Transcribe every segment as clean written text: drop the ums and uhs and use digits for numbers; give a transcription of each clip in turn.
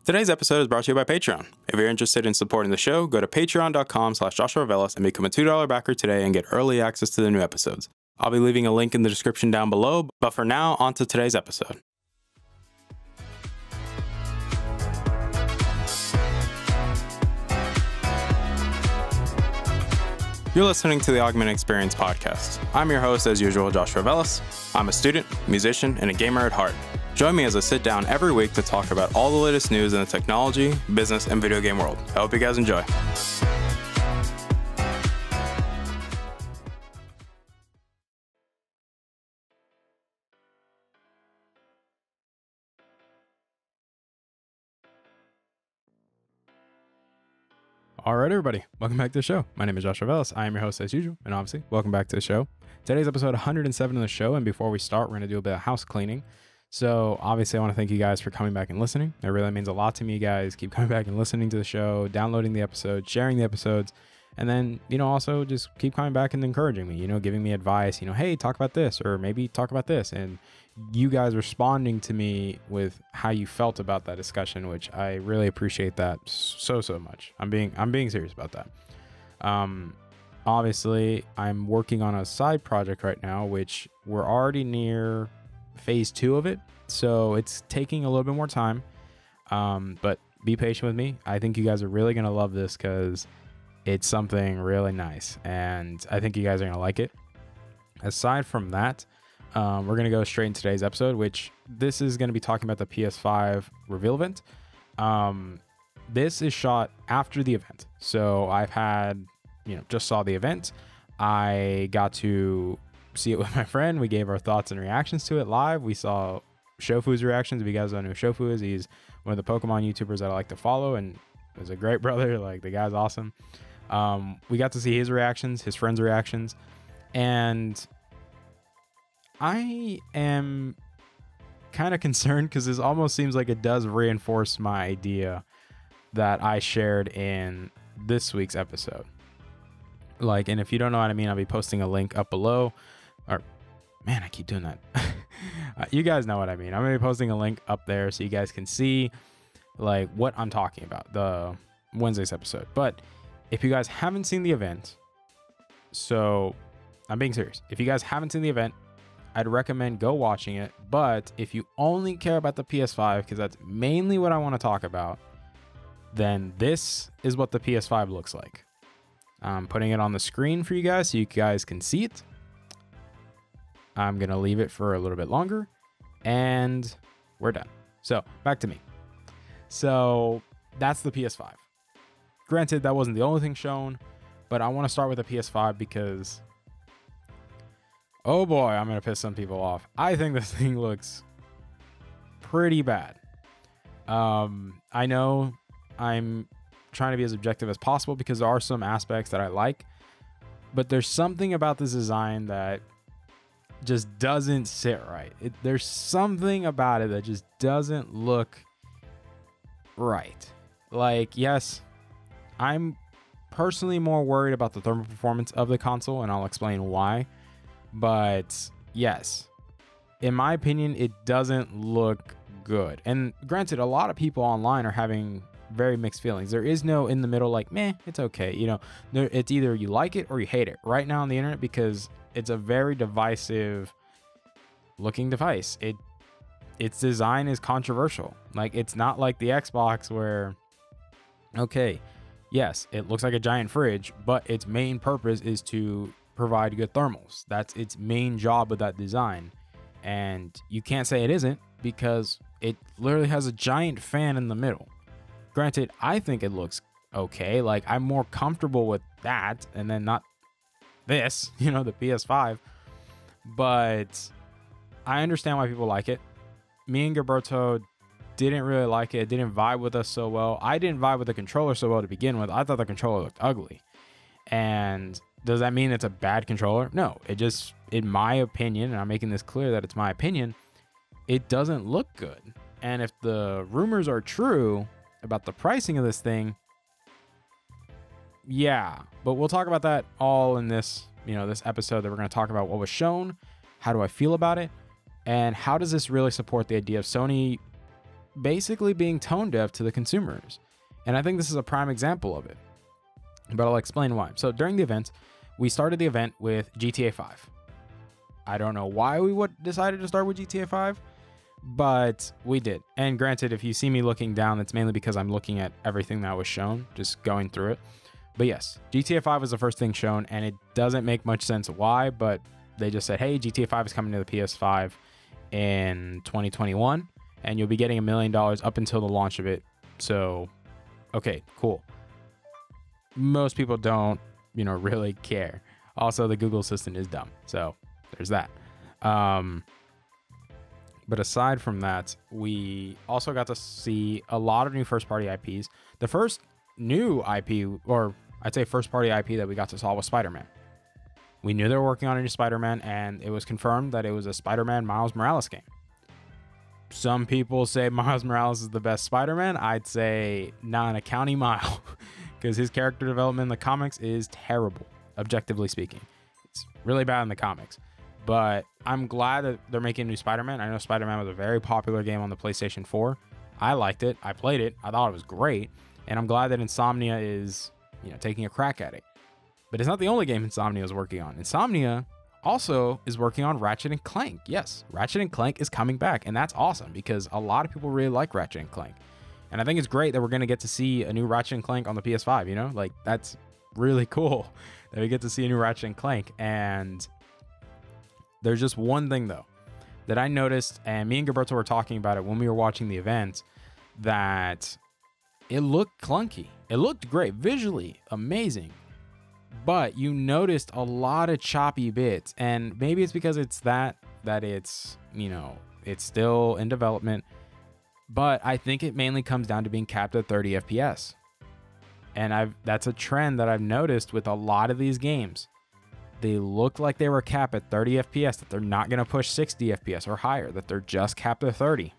Today's episode is brought to you by Patreon. If you're interested in supporting the show, go to patreon.com/JoshuaVelas and become a $2 backer today and get early access to the new episodes. I'll be leaving a link in the description down below, but for now, on to today's episode. You're listening to the Augmented Experience podcast. I'm your host, as usual, Joshua Velas. I'm a student, musician, and a gamer at heart. Join me as I sit down every week to talk about all the latest news in the technology, business, and video game world. I hope you guys enjoy. All right, everybody, welcome back to the show. My name is Joshua Velas. I am your host as usual, and obviously, welcome back to the show. Today's episode 107 of the show, and before we start, we're going to do a bit of house cleaning. So obviously, I want to thank you guys for coming back and listening. It really means a lot to me, you guys. Keep coming back and listening to the show, downloading the episodes, sharing the episodes, and then, also just keep coming back and encouraging me, giving me advice, hey, talk about this, or maybe talk about this, and you guys responding to me with how you felt about that discussion, which I really appreciate that so much. I'm being serious about that. Obviously, I'm working on a side project right now, which we're already near phase 2 of it, so it's taking a little bit more time, but be patient with me. I think you guys are really gonna love this because it's something really nice, and I think you guys are gonna like it. Aside from that, we're gonna go straight into today's episode, which this is gonna be talking about the PS5 Reveal event. This is shot after the event, so I've had just saw the event. I got to see it with my friend. We gave our thoughts and reactions to it live. We saw Shofu's reactions. If you guys don't know who Shofu is, he's one of the Pokemon YouTubers that I like to follow, and he's a great brother. Like, the guy's awesome. We got to see his reactions, his friends' reactions, and I am kind of concerned because this almost seems like it does reinforce my idea that I shared in this week's episode. And if you don't know what I mean, I'll be posting a link up below. Or, man, I keep doing that. You guys know what I mean. I'm going to be posting a link up there so you guys can see what I'm talking about, the Wednesday's episode. But if you guys haven't seen the event, so I'm being serious. If you guys haven't seen the event, I'd recommend go watching it. But if you only care about the PS5, because that's mainly what I want to talk about, then this is what the PS5 looks like. I'm putting it on the screen for you guys so you guys can see it. I'm going to leave it for a little bit longer, and we're done. So back to me. So that's the PS5. Granted, that wasn't the only thing shown, but I want to start with the PS5 because, oh boy, I'm going to piss some people off. I think this thing looks pretty bad. I know I'm trying to be as objective as possible because there are some aspects that I like, but there's something about this design that just doesn't sit right. There's something about it that just doesn't look right. Yes, I'm personally more worried about the thermal performance of the console, and I'll explain why. But yes, in my opinion, it doesn't look good. And granted, a lot of people online are having very mixed feelings. There is no in the middle, meh, it's okay. It's either you like it or you hate it right now on the internet because it's a very divisive looking device. Its design is controversial. It's not like the Xbox where, okay, yes, it looks like a giant fridge, but its main purpose is to provide good thermals. That's its main job with that design. And you can't say it isn't because it literally has a giant fan in the middle. Granted, I think it looks okay. I'm more comfortable with that and then not this, the PS5. But I understand why people like it. Me and Gilberto didn't really like it. It didn't vibe with us so well. I didn't vibe with the controller so well to begin with. I thought the controller looked ugly. And does that mean it's a bad controller? No, it just, in my opinion, and I'm making this clear that it's my opinion, it doesn't look good. And if the rumors are true about the pricing of this thing, yeah, but we'll talk about that all in this, this episode that we're going to talk about what was shown, how do I feel about it, and how does this really support the idea of Sony basically being tone deaf to the consumers. And I think this is a prime example of it. But I'll explain why. So during the event, we started the event with GTA 5. I don't know why we decided to start with GTA 5, but we did. And granted, if you see me looking down, that's mainly because I'm looking at everything that was shown, just going through it. But yes, GTA 5 was the first thing shown, and it doesn't make much sense why, but they just said, hey, GTA 5 is coming to the PS5 in 2021, and you'll be getting $1 million up until the launch of it. So, okay, cool. Most people don't, really care. Also, the Google Assistant is dumb. So there's that. But aside from that, we also got to see a lot of new first-party IPs. The first new IP, or I'd say first-party IP that we got to saw was Spider-Man. We knew they were working on a new Spider-Man, and it was confirmed that it was a Spider-Man Miles Morales game. Some people say Miles Morales is the best Spider-Man. I'd say not in a county mile, because his character development in the comics is terrible, objectively speaking. It's really bad in the comics. But I'm glad that they're making a new Spider-Man. I know Spider-Man was a very popular game on the PlayStation 4. I liked it. I played it. I thought it was great. And I'm glad that Insomnia is, taking a crack at it. But it's not the only game Insomnia is working on. Insomnia also is working on Ratchet & Clank. Yes, Ratchet & Clank is coming back. And that's awesome because a lot of people really like Ratchet & Clank. And I think it's great that we're going to get to see a new Ratchet & Clank on the PS5, Like, that's really cool that we get to see a new Ratchet & Clank. And there's just one thing, though, that I noticed, and me and Gilberto were talking about it when we were watching the event, that it looked clunky. It looked great, visually amazing, but you noticed a lot of choppy bits. And maybe it's because it's that it's, it's still in development, but I think it mainly comes down to being capped at 30 FPS. And that's a trend that I've noticed with a lot of these games. They look like they were capped at 30 FPS, that they're not going to push 60 FPS or higher, that they're just capped at 30.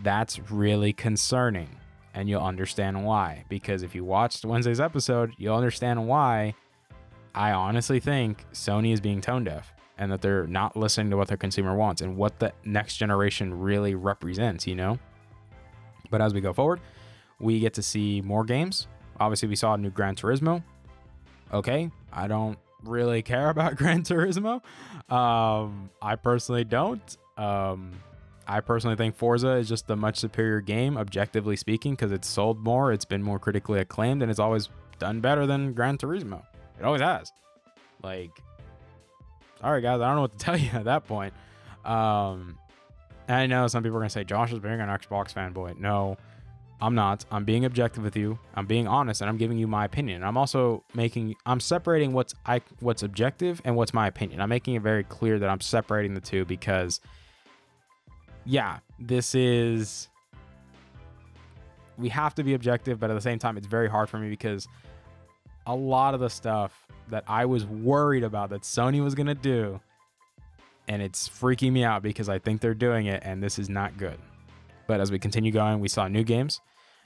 That's really concerning, and you'll understand why. Because if you watched Wednesday's episode, you'll understand why I honestly think Sony is being tone deaf, and that they're not listening to what their consumer wants and what the next generation really represents, But as we go forward, we get to see more games. Obviously, we saw a new Gran Turismo. Okay, I don't really care about Gran Turismo. I personally don't. I personally think Forza is just a much superior game, objectively speaking, because it's sold more, it's been more critically acclaimed, and it's always done better than Gran Turismo. It always has. Like, sorry guys, I don't know what to tell you at that point. And I know some people are gonna say Josh is being an Xbox fanboy. No, I'm not. I'm being objective with you. I'm being honest, and I'm giving you my opinion. I'm also I'm separating what's objective and what's my opinion. I'm making it very clear that I'm separating the two because, yeah, we have to be objective, but at the same time, it's very hard for me because a lot of the stuff that I was worried about that Sony was gonna do, and it's freaking me out because I think they're doing it, and this is not good. But as we continue going, we saw new games.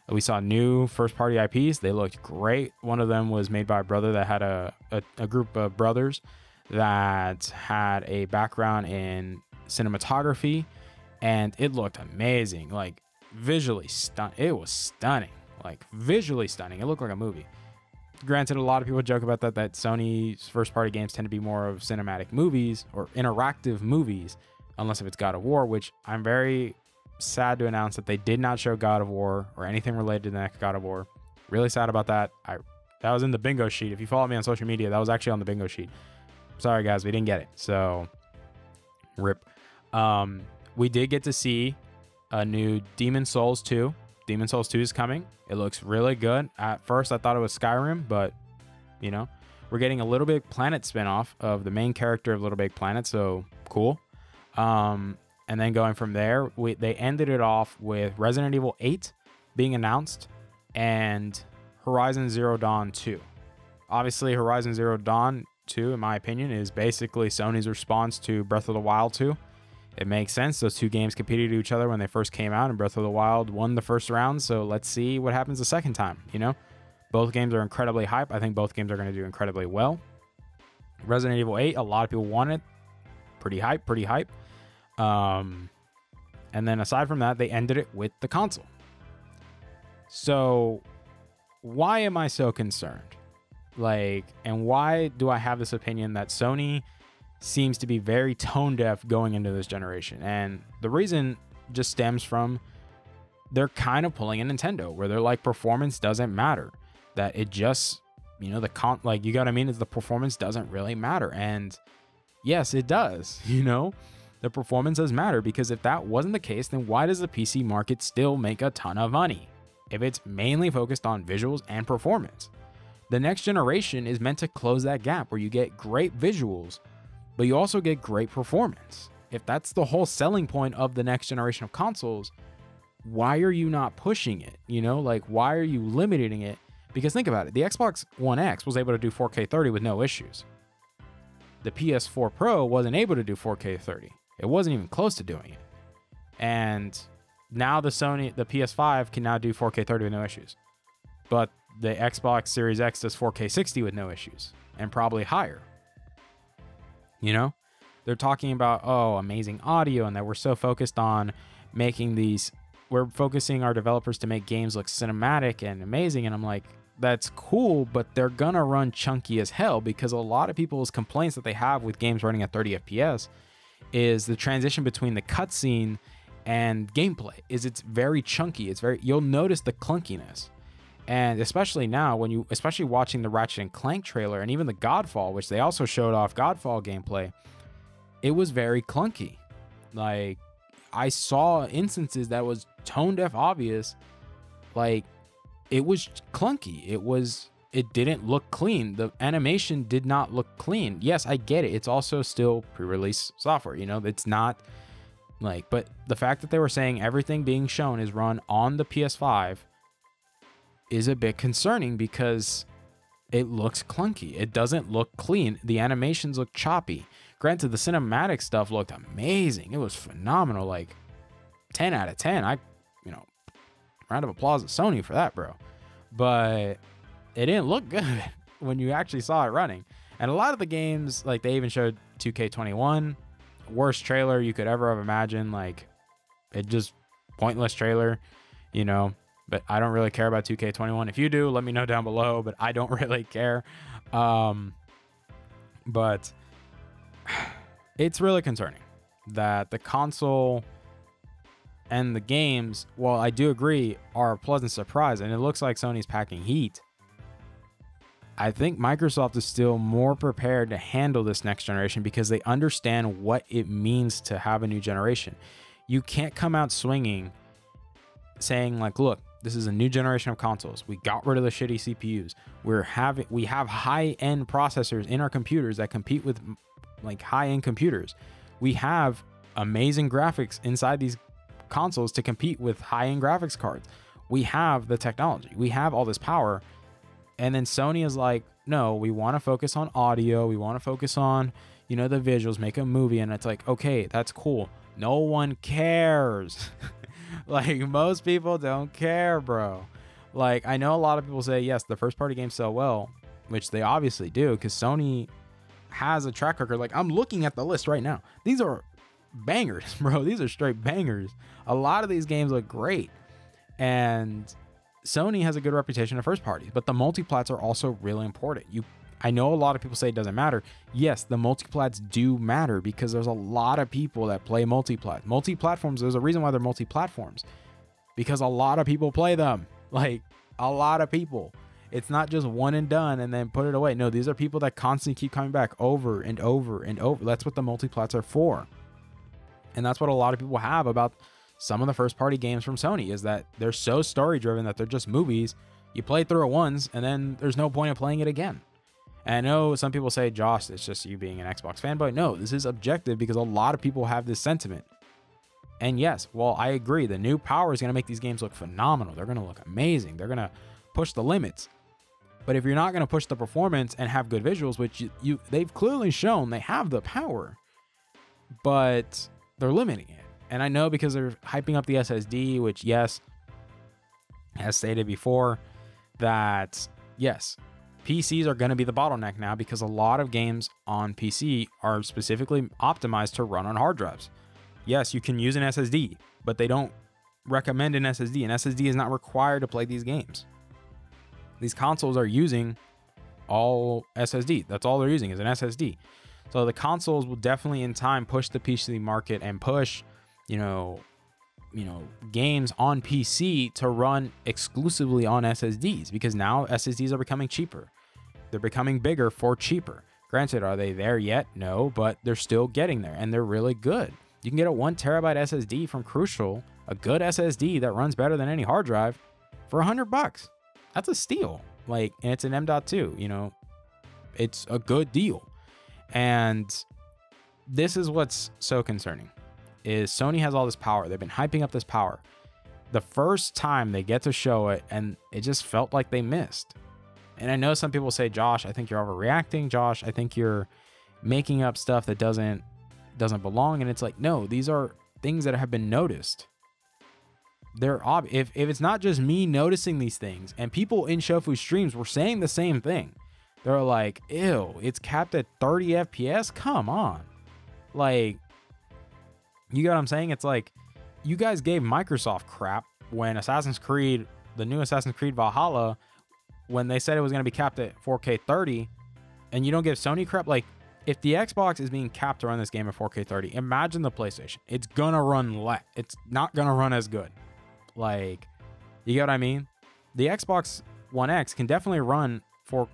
We saw new first-party IPs. They looked great. One of them was made by a brother that had a group of brothers that had a background in cinematography, and it looked amazing. Like, visually stunning. It was stunning. Like, visually stunning. It looked like a movie. Granted, a lot of people joke about that Sony's first-party games tend to be more of cinematic movies or interactive movies, unless if it's God of War, which I'm very sad to announce that they did not show God of War or anything related to the next God of War. Really sad about that. That was in the bingo sheet. If you follow me on social media, that was actually on the bingo sheet. Sorry guys, we didn't get it. So, rip. We did get to see a new Demon's Souls 2. Demon's Souls 2 is coming. It looks really good. At first, I thought it was Skyrim, but, we're getting a Little Big Planet spinoff of the main character of Little Big Planet, so cool. And then going from there, they ended it off with Resident Evil 8 being announced and Horizon Zero Dawn 2. Obviously, Horizon Zero Dawn 2, in my opinion, is basically Sony's response to Breath of the Wild 2. It makes sense. Those two games competed each other when they first came out, and Breath of the Wild won the first round, so let's see what happens the second time, Both games are incredibly hype. I think both games are going to do incredibly well. Resident Evil 8, a lot of people want it. Pretty hype. And then aside from that, they ended it with the console. So why am I so concerned? Like, and why do I have this opinion that Sony seems to be very tone deaf going into this generation? And the reason just stems from they're kind of pulling a Nintendo where they're like, performance doesn't matter. That it just, you know, like, you got what I mean? Is the performance doesn't really matter. And yes, it does. You know, the performance does matter, because if that wasn't the case, then why does the PC market still make a ton of money if it's mainly focused on visuals and performance? The next generation is meant to close that gap where you get great visuals, but you also get great performance. If that's the whole selling point of the next generation of consoles, why are you not pushing it? You know, like, why are you limiting it? Because think about it. The Xbox One X was able to do 4K 30 with no issues. The PS4 Pro wasn't able to do 4K 30. It wasn't even close to doing it. And now the PS5 can now do 4K 30 with no issues. But the Xbox Series X does 4K 60 with no issues, and probably higher. You know, they're talking about, oh, amazing audio, and that we're so focused on making these, we're focusing our developers to make games look cinematic and amazing. And I'm like, that's cool, but they're gonna run chunky as hell, because a lot of people's complaints that they have with games running at 30 FPS is the transition between the cutscene and gameplay. It's very chunky. You'll notice the clunkiness. And especially now, when you, especially watching the Ratchet and Clank trailer and even the Godfall, which they also showed off Godfall gameplay, it was very clunky. Like, I saw instances that was tone deaf obvious. Like, it was clunky. It didn't look clean. The animation did not look clean. Yes, I get it. It's also still pre-release software, you know, it's not like, but the fact that they were saying everything being shown is run on the PS5 is a bit concerning, because it looks clunky. It doesn't look clean. The animations look choppy. Granted, the cinematic stuff looked amazing. It was phenomenal. Like 10 out of 10. Round of applause to Sony for that, bro. But it didn't look good when you actually saw it running. And a lot of the games, like, they even showed 2K21, worst trailer you could ever have imagined. Like, it just pointless trailer, you know. But I don't really care about 2K21. If you do, let me know down below, but I don't really care. But it's really concerning that the console and the games, while I do agree, are a pleasant surprise, and it looks like Sony's packing heat. I think Microsoft is still more prepared to handle this next generation, because they understand what it means to have a new generation. You can't come out swinging saying like, look, this is a new generation of consoles. We got rid of the shitty CPUs. We have high-end processors in our computers that compete with like high-end computers. We have amazing graphics inside these consoles to compete with high-end graphics cards. We have the technology. We have all this power. And then Sony is like, no, we want to focus on audio. We want to focus on, you know, the visuals, make a movie. And it's like, okay, that's cool. No one cares. Like, most people don't care, bro. Like, I know a lot of people say, yes, the first party games sell well, which they obviously do, because Sony has a track record. Like, I'm looking at the list right now. These are bangers, bro. These are straight bangers. A lot of these games look great. And Sony has a good reputation of first parties, but the multiplats are also really important. I know a lot of people say it doesn't matter. Yes, the multiplats do matter, because there's a lot of people that play multiplat. Multi-platforms, there's a reason why they're multi-platforms, because a lot of people play them. Like, a lot of people. It's not just one and done and then put it away. No, these are people that constantly keep coming back over and over and over. That's what the multiplats are for. And that's what a lot of people have about some of the first party games from Sony, is that they're so story driven that they're just movies. You play through it once and then there's no point in playing it again. And I know some people say, Josh, it's just you being an Xbox fanboy. No, this is objective, because a lot of people have this sentiment. And yes, well, I agree. The new power is going to make these games look phenomenal. They're going to look amazing. They're going to push the limits. But if you're not going to push the performance and have good visuals, which they've clearly shown they have the power, but they're limiting it. And I know, because they're hyping up the SSD, which, yes, as stated before, that yes, PCs are going to be the bottleneck now, because a lot of games on PC are specifically optimized to run on hard drives. Yes, you can use an SSD, but they don't recommend an SSD. An SSD is not required to play these games. These consoles are using all SSD. That's all they're using is an SSD. So the consoles will definitely in time push the PC market and push, games on PC to run exclusively on SSDs, because now SSDs are becoming cheaper. They're becoming bigger for cheaper. Granted, are they there yet? No, but they're still getting there, and they're really good. You can get a 1 terabyte SSD from Crucial, a good SSD that runs better than any hard drive, for $100. That's a steal. And it's an M.2, it's a good deal. And this is what's so concerning, is Sony has all this power. They've been hyping up this power. The first time they get to show it, and it just felt like they missed. And I know some people say, Josh, I think you're overreacting. Josh, I think you're making up stuff that doesn't belong. And it's like, no, these are things that have been noticed. They're if it's not just me noticing these things, and people in Shofu streams were saying the same thing. They're like, ew, it's capped at 30 FPS? Come on. You get what I'm saying? It's like, you guys gave Microsoft crap when the new Assassin's Creed Valhalla, when they said it was going to be capped at 4K 30, and you don't give Sony crap. If the Xbox is being capped to run this game at 4K 30, imagine the PlayStation. It's going to run it's not going to run as good. You get what I mean? The Xbox One X can definitely run for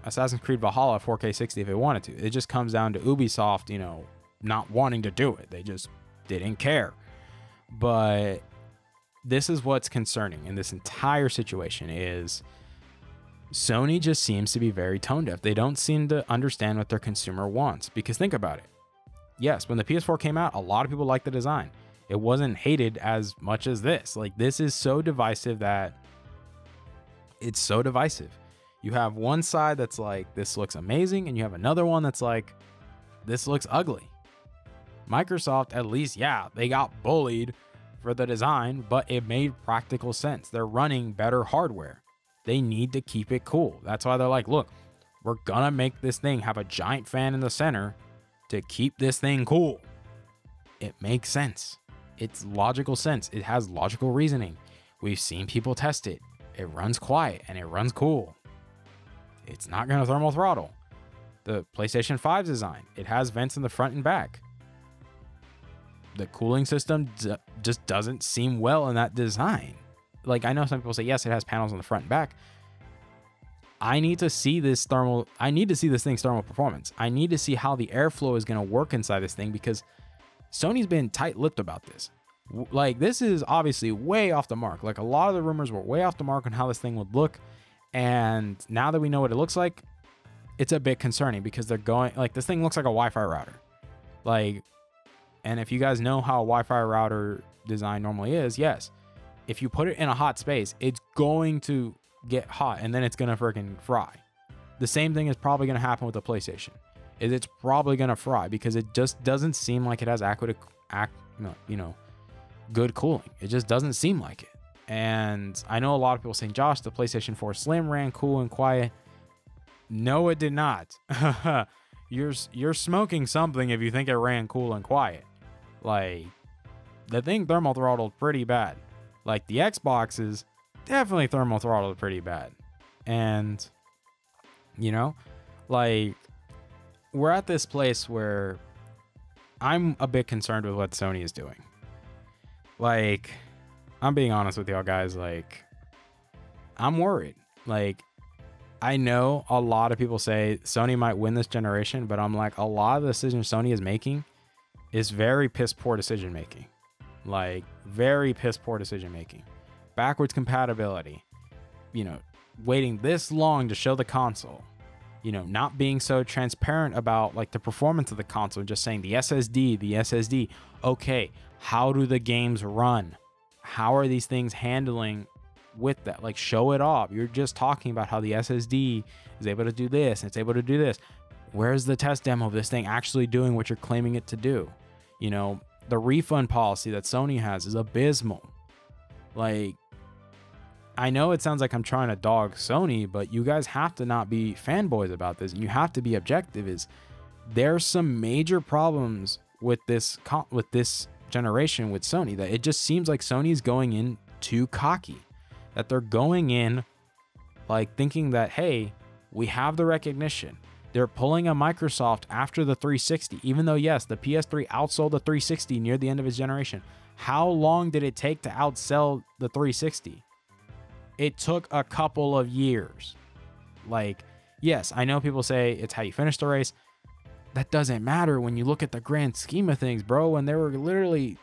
Assassin's Creed Valhalla 4K 60 if it wanted to. It just comes down to Ubisoft, not wanting to do it. They just didn't care. But this is what's concerning in this entire situation, is Sony just seems to be very tone deaf. They don't seem to understand what their consumer wants. Because think about it. Yes, when the PS4 came out, a lot of people liked the design. It wasn't hated as much as this. This is so divisive that it's so divisive. You have one side that's like, this looks amazing, and you have another one that's like, this looks ugly. Microsoft, at least, yeah, they got bullied for the design, but it made practical sense. They're running better hardware. They need to keep it cool. That's why they're like, look, we're gonna make this thing have a giant fan in the center to keep this thing cool. It makes sense. It's logical sense. It has logical reasoning. We've seen people test it. It runs quiet and it runs cool. It's not going to thermal throttle. The PlayStation 5's design, it has vents in the front and back. The cooling system just doesn't seem well in that design. I know some people say, yes, it has panels on the front and back. I need to see this thing's thermal performance. I need to see how the airflow is going to work inside this thing, because Sony's been tight-lipped about this. This is obviously way off the mark. A lot of the rumors were way off the mark on how this thing would look. And now that we know what it looks like, it's a bit concerning, because they're going, this thing looks like a Wi-Fi router. And if you guys know how a Wi-Fi router design normally is, yes, if you put it in a hot space, it's going to get hot, and then it's going to freaking fry. The same thing is probably going to happen with the PlayStation. It's probably going to fry, because it just doesn't seem like it has good cooling. It just doesn't seem like it. And I know a lot of people saying, Josh, the PlayStation 4 Slim ran cool and quiet. No, it did not. You're smoking something if you think it ran cool and quiet. The thing thermal throttled pretty bad. The Xbox is definitely thermal throttled pretty bad. And, we're at this place where I'm a bit concerned with what Sony is doing. I'm being honest with y'all guys. I'm worried. I know a lot of people say Sony might win this generation, but I'm like, a lot of the decisions Sony is making is very piss poor decision making. Very piss poor decision making. Backwards compatibility. Waiting this long to show the console. Not being so transparent about the performance of the console, just saying the SSD. Okay, how do the games run? How are these things handling with that? Show it off. You're just talking about how the SSD is able to do this and it's able to do this. Where's the test demo of this thing actually doing what you're claiming it to do? The refund policy that Sony has is abysmal. I know it sounds like I'm trying to dog Sony, but you guys have to not be fanboys about this. You have to be objective. There's some major problems with this generation with Sony, that it just seems like Sony's going in too cocky, that they're going in like thinking that, hey, we have the recognition. They're pulling a Microsoft after the 360, even though, yes, the PS3 outsold the 360 near the end of its generation. How long did it take to outsell the 360? It took a couple of years. Like, yes, I know people say it's how you finish the race. That doesn't matter when you look at the grand scheme of things, bro. When they were literally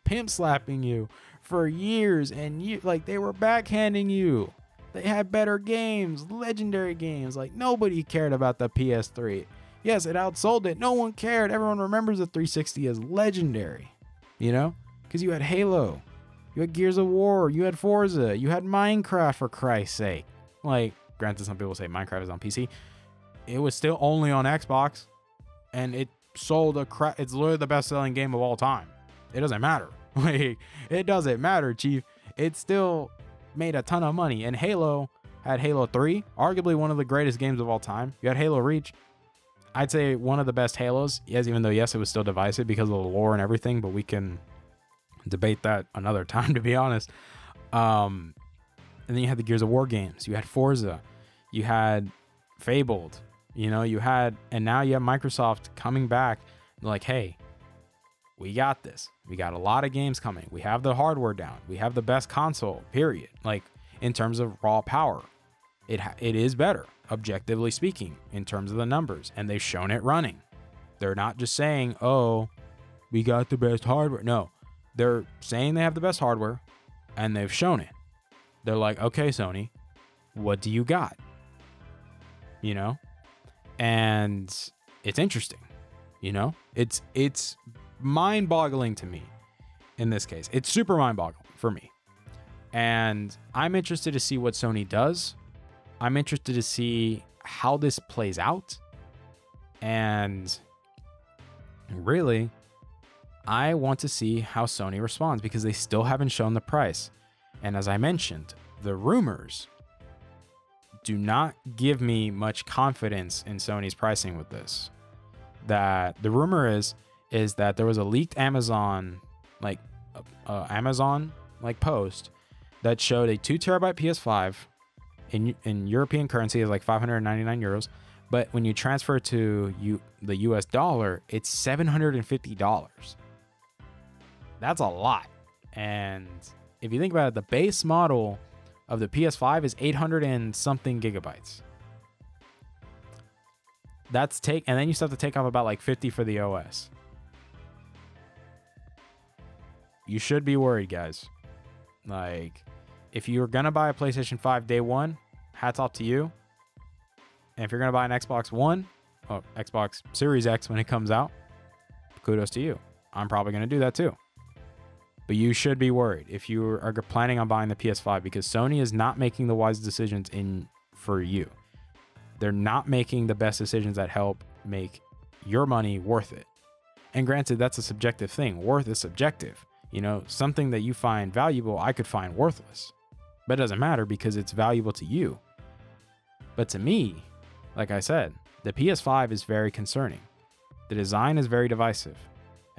pimp slapping you for years, and they were backhanding you. They had better games, legendary games. Like, nobody cared about the PS3. Yes, it outsold it. No one cared. Everyone remembers the 360 as legendary, you know, because you had Halo, you had Gears of War, you had Forza, you had Minecraft, for Christ's sake. Like, granted, some people say Minecraft is on PC. It was still only on Xbox, and it sold it's literally the best-selling game of all time. It doesn't matter. Like, it doesn't matter, Chief. It still made a ton of money. And Halo had Halo 3, arguably one of the greatest games of all time. You had Halo Reach. I'd say one of the best Halos. Yes, even though, yes, it was still divisive because of the lore and everything, but we can debate that another time, to be honest. And then you had the Gears of War games. You had Forza. You had Fabled. You know, and now you have Microsoft coming back like, hey, we got this. We got a lot of games coming. We have the hardware down. We have the best console, period. Like, in terms of raw power, it is better, objectively speaking, in terms of the numbers. And they've shown it running. They're not just saying, oh, we got the best hardware. No, they're saying they have the best hardware, and they've shown it. They're like, okay, Sony, what do you got? You know? And it's interesting. You know? It's mind-boggling to me in this case. It's super mind-boggling for me. And I'm interested to see what Sony does. I'm interested to see how this plays out. And really, I want to see how Sony responds, because they still haven't shown the price. And as I mentioned, the rumors do not give me much confidence in Sony's pricing with this. That the rumor is that there was a leaked Amazon post that showed a 2 terabyte PS5 in European currency is like 599 euros, but when you transfer it to the US dollar, it's $750. That's a lot. And if you think about it, the base model of the PS5 is 800 and something gigabytes. And then you still have to take off about like 50 for the OS. You should be worried, guys. Like, if you're gonna buy a PlayStation 5 day one, hats off to you. And if you're gonna buy an Xbox One, Xbox Series X when it comes out, kudos to you. I'm probably gonna do that too. But you should be worried if you are planning on buying the PS5, because Sony is not making the wise decisions for you. They're not making the best decisions that help make your money worth it. And granted, that's a subjective thing. Worth is subjective. You know, something that you find valuable, I could find worthless. But it doesn't matter because it's valuable to you. But to me, like I said, the PS5 is very concerning. The design is very divisive.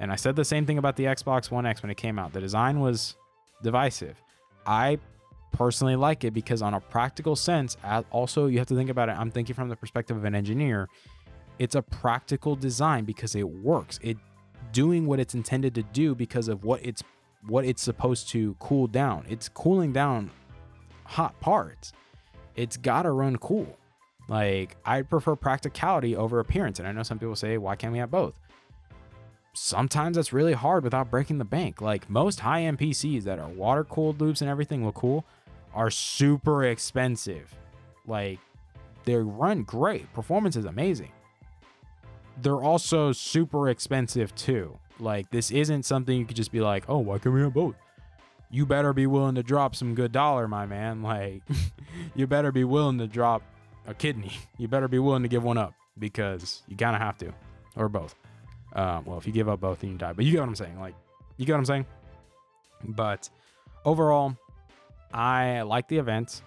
And I said the same thing about the Xbox One X when it came out. The design was divisive. I personally like it because on a practical sense, also you have to think about it. I'm thinking from the perspective of an engineer. It's a practical design because it works. It doing what it's intended to do because of what it's supposed to cool down. It's cooling down hot parts. It's gotta run cool. Like, I prefer practicality over appearance. And I know some people say, why can't we have both? Sometimes that's really hard without breaking the bank. Like, most high-end PCs that are water-cooled loops and everything look cool are super expensive. Like, they run great. Performance is amazing. They're also super expensive too. Like, this isn't something you could just be like, oh, why can't we have both? You better be willing to drop some good dollar, my man. Like, you better be willing to drop a kidney. You better be willing to give one up, because you kind of have to, or both. Well, if you give up both, then you die. But you get what I'm saying. Like, you get what I'm saying? But overall, I like the event.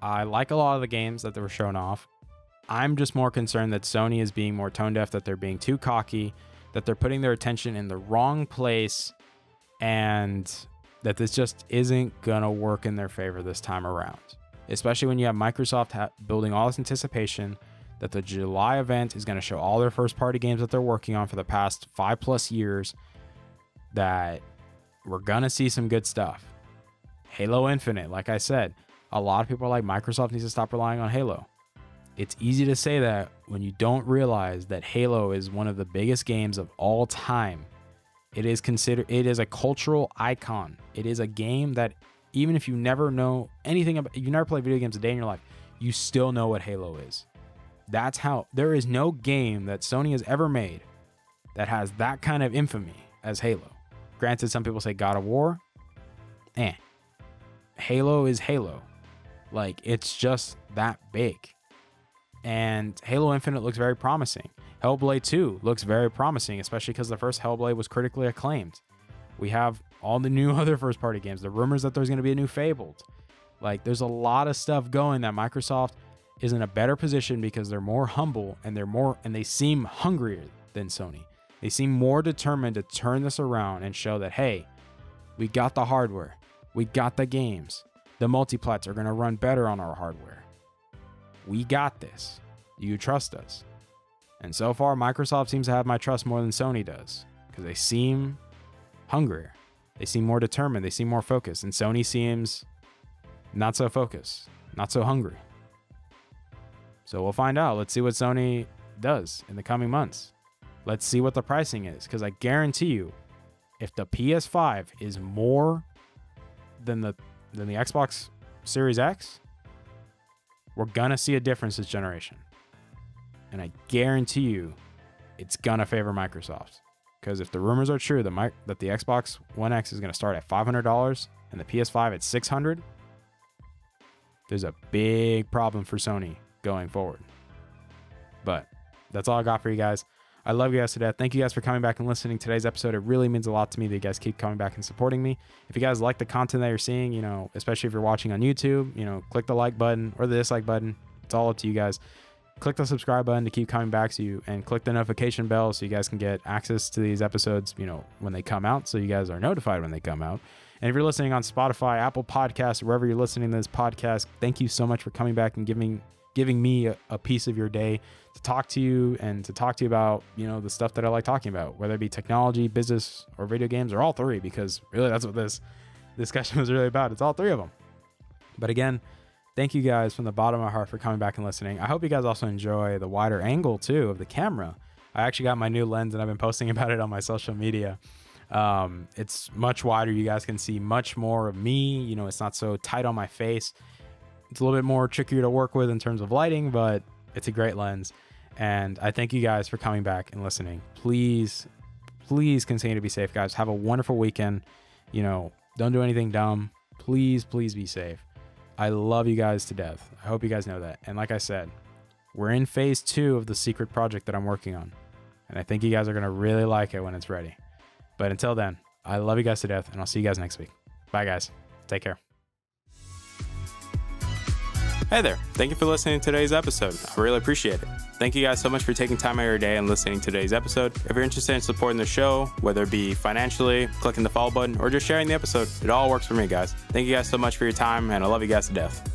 I like a lot of the games that they were showing off. I'm just more concerned that Sony is being more tone deaf, that they're being too cocky, that they're putting their attention in the wrong place and that this just isn't going to work in their favor this time around. Especially when you have Microsoft building all this anticipation that the July event is going to show all their first party games that they're working on for the past 5+ years, that we're going to see some good stuff. Halo Infinite, like I said, a lot of people are like, Microsoft needs to stop relying on Halo. It's easy to say that when you don't realize that Halo is one of the biggest games of all time. It is a cultural icon. It is a game that even if you never know anything about, you never played video games a day in your life, you still know what Halo is. That's how, there is no game that Sony has ever made that has that kind of infamy as Halo. Granted, some people say God of War. Halo is Halo. Like, it's just that big. And Halo Infinite looks very promising. Hellblade 2 looks very promising, especially because the first Hellblade was critically acclaimed. We have all the new other first-party games. The rumors that there's going to be a new Fabled. Like, there's a lot of stuff going that Microsoft is in a better position because they're more humble and they seem hungrier than Sony. They seem more determined to turn this around and show that, hey, we got the hardware. We got the games. The multiplats are going to run better on our hardware. We got this. You trust us. And so far, Microsoft seems to have my trust more than Sony does because they seem hungrier. They seem more determined. They seem more focused. And Sony seems not so focused, not so hungry. So we'll find out. Let's see what Sony does in the coming months. Let's see what the pricing is, because I guarantee you, if the PS5 is more than the Xbox Series X, we're gonna see a difference this generation. And I guarantee you, it's gonna favor Microsoft. Because if the rumors are true that the Xbox One X is gonna start at $500 and the PS5 at $600, there's a big problem for Sony going forward. But that's all I got for you guys. I love you guys to death. Thank you guys for coming back and listening to today's episode. It really means a lot to me that you guys keep coming back and supporting me. If you guys like the content that you're seeing, you know, especially if you're watching on YouTube, you know, click the like button or the dislike button. It's all up to you guys. Click the subscribe button to keep coming back to you, and click the notification bell so you guys can get access to these episodes, you know, when they come out, so you guys are notified when they come out. And if you're listening on Spotify, Apple Podcasts, wherever you're listening to this podcast, thank you so much for coming back and giving me a piece of your day to talk to you and to talk to you about, you know, the stuff that I like talking about, whether it be technology, business, or video games, or all three, because really that's what this discussion was really about. It's all three of them. But again, thank you guys from the bottom of my heart for coming back and listening. I hope you guys also enjoy the wider angle too of the camera. I actually got my new lens and I've been posting about it on my social media. It's much wider. You guys can see much more of me. You know, it's not so tight on my face. It's a little bit more trickier to work with in terms of lighting, but it's a great lens. And I thank you guys for coming back and listening. Please, please continue to be safe, guys. Have a wonderful weekend. You know, don't do anything dumb. Please, please be safe. I love you guys to death. I hope you guys know that. And like I said, we're in phase 2 of the secret project that I'm working on. And I think you guys are going to really like it when it's ready. But until then, I love you guys to death, and I'll see you guys next week. Bye, guys. Take care. Hey there. Thank you for listening to today's episode. I really appreciate it. Thank you guys so much for taking time out of your day and listening to today's episode. If you're interested in supporting the show, whether it be financially, clicking the follow button, or just sharing the episode, it all works for me, guys. Thank you guys so much for your time, and I love you guys to death.